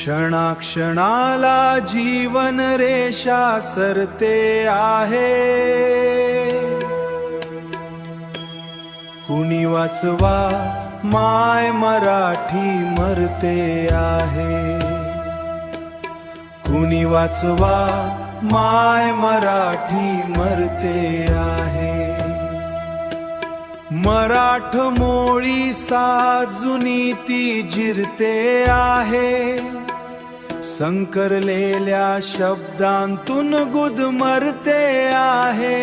क्षणाक्षणाला जीवन रेषा सरते आहे, कुणी वाचवा माय मराठी मरते आहे, कुणी वाचवा माय मराठी मरते आहे। मराठ मोळी साजुनी ती जिरते आहे, संकरलेल्या शब्दांतून गुदमरते आहे।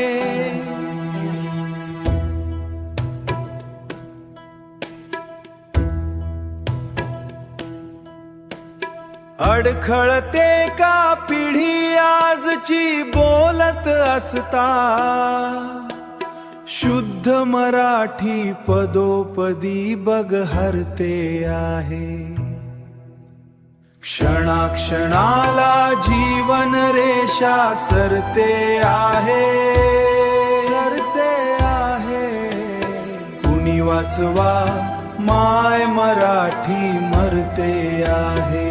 अडखळते का पिढी आजची बोलत असता, शुद्ध मराठी पदोपदी बघ हरते आहे। क्षणाक्षणाला जीवन रेषा सरते आहे, सरते आहे, कुणी वाचवा माय मराठी मरते आहे,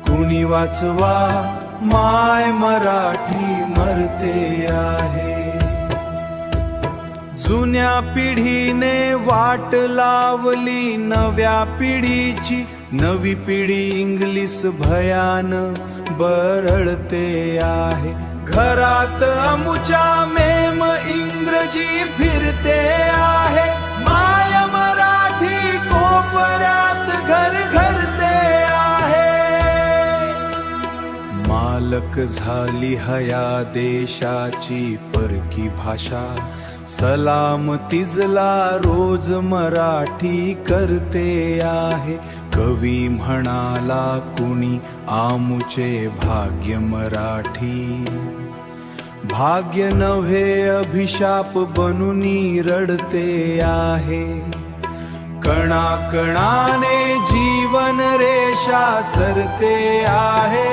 कुणी वाचवा माय मराठी मरते आहे। जुन्या पिढीने वाट लावली नव्या पिढीची, नवी पिढी इंग्लिश भयान बरळते आहे। घरात अमुच्या मेम इंग्रजी फिरते आहे, माय मराठी कोपऱ्यात घर घरते आहे। मालक झाली हया देशाची परकी भाषा, सलाम तिजला रोज मराठी करते आहे। कवी म्हणाला कुणी आमुचे भाग्य मराठी, भाग्य नव्हे अभिशाप बनूनी रडते आहे। कणाकणाने जीवन रेषा सरते आहे,